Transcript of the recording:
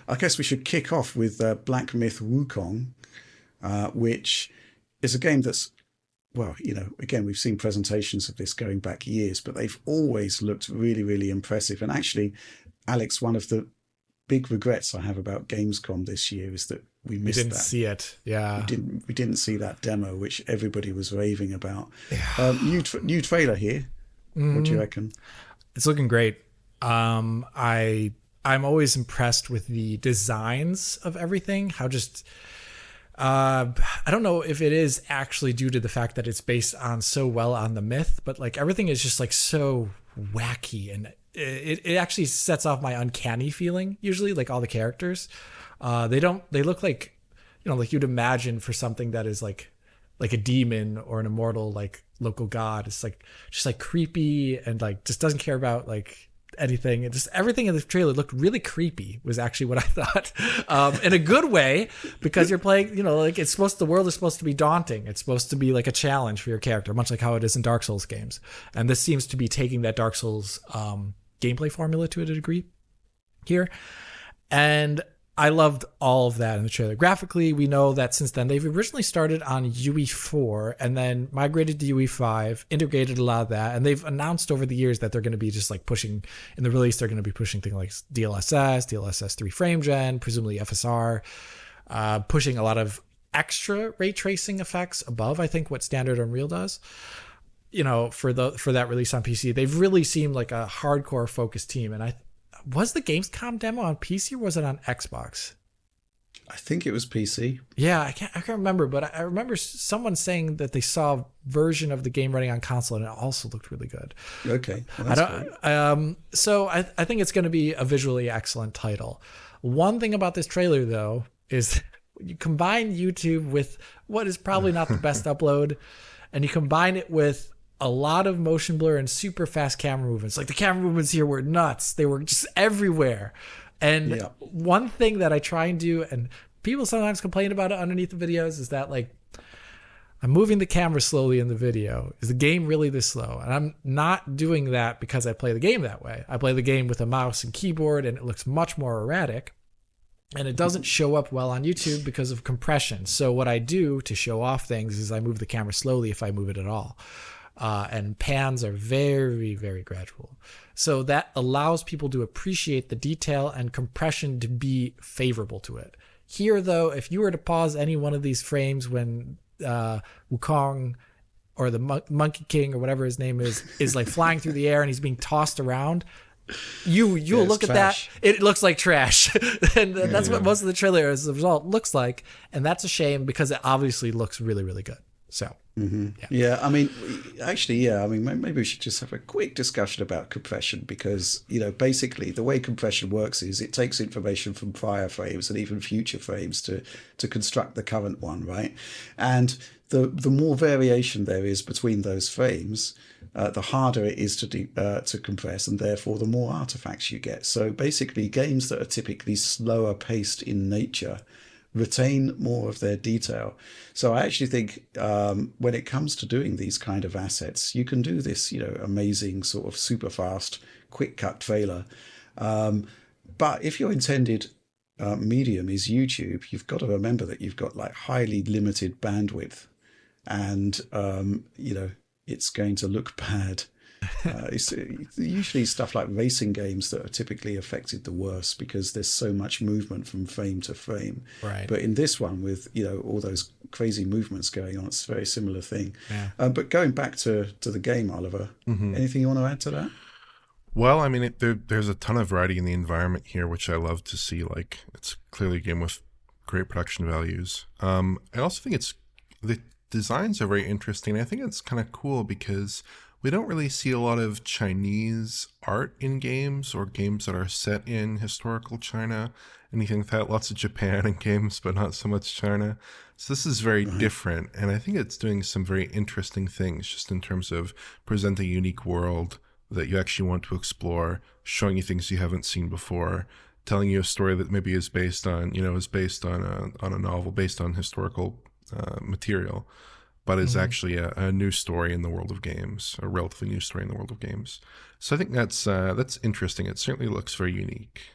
I guess we should kick off with Black Myth Wukong, which is a game that's, well, again, we've seen presentations of this going back years, but they've always looked really, really impressive. And actually, Alex, one of the big regrets I have about Gamescom this year is that we We missed didn't that. see it. Yeah. We didn't see that demo, which everybody was raving about. Yeah. New trailer here. What do you reckon? It's looking great. I'm always impressed with the designs of everything. How just I don't know if it is actually due to the fact that it's based on so well on the myth, but like everything is just like so wacky, and it actually sets off my uncanny feeling. Usually, like all the characters, they look like, like you'd imagine for something that is like a demon or an immortal like local god. It's like just like creepy and like just doesn't care about like anything. It just everything in the trailer looked really creepy, was actually what I thought, in a good way, because you're playing, like the world is supposed to be daunting. It's supposed to be like a challenge for your character, much like how it is in Dark Souls games. And this seems to be taking that Dark Souls gameplay formula to a degree here. And I loved all of that in the trailer. Graphically, we know that since then, they've originally started on UE4 and then migrated to UE5, integrated a lot of that. And they've announced over the years that they're going to be just like pushing, in the release, they're going to be pushing things like DLSS 3 frame gen, presumably FSR, pushing a lot of extra ray tracing effects above, I think, what standard Unreal does. For that release on PC, they've really seemed like a hardcore focused team. And was the Gamescom demo on PC or was it on Xbox? I think it was PC. Yeah, I can't remember, but I remember someone saying that they saw a version of the game running on console and it also looked really good. Okay, well, that's great. So I think it's going to be a visually excellent title. One thing about this trailer, though, is you combine YouTube with what is probably not the best upload, and you combine it with a lot of motion blur and super fast camera movements. Like the camera movements here were nuts. They were just everywhere. And one thing that I try and do, and people sometimes complain about it underneath the videos, is that like I'm moving the camera slowly in the video. Is the game really this slow? And I'm not doing that because I play the game that way. I play the game with a mouse and keyboard and it looks much more erratic. And it doesn't show up well on YouTube because of compression. So what I do to show off things is I move the camera slowly if I move it at all. And pans are very, very gradual. So that allows people to appreciate the detail and compression to be favorable to it. Here, though, if you were to pause any one of these frames when Wukong or the Monkey King or whatever his name is like flying through the air and he's being tossed around, you'll look at that, it looks like trash. And that's what most of the trailer as a result looks like. And that's a shame because it obviously looks really, really good. So yeah, I mean, actually, maybe we should just have a quick discussion about compression because, basically the way compression works is it takes information from prior frames and even future frames to construct the current one, right? And the more variation there is between those frames, the harder it is to compress, and therefore the more artifacts you get. So basically, games that are typically slower paced in nature retain more of their detail. So I actually think when it comes to doing these kind of assets, you can do this, amazing sort of super fast, quick cut trailer. But if your intended medium is YouTube, you've got to remember that you've got like highly limited bandwidth, and it's going to look bad. It's usually stuff like racing games that are typically affected the worst because there's so much movement from frame to frame. Right. But in this one with all those crazy movements going on, it's a very similar thing. Yeah. But going back to the game, Oliver, anything you want to add to that? Well, I mean, there's a ton of variety in the environment here, which I love to see. Like, it's clearly a game with great production values. I also think the designs are very interesting. I think it's kind of cool because we don't really see a lot of Chinese art in games or games that are set in historical China, anything like that. Lots of Japan in games, but not so much China. So this is very different. And I think it's doing some very interesting things just in terms of presenting a unique world that you actually want to explore, showing you things you haven't seen before, telling you a story that maybe is based on a novel, based on historical material, but is actually a new story in the world of games, a relatively new story in the world of games. So I think that's interesting. It certainly looks very unique.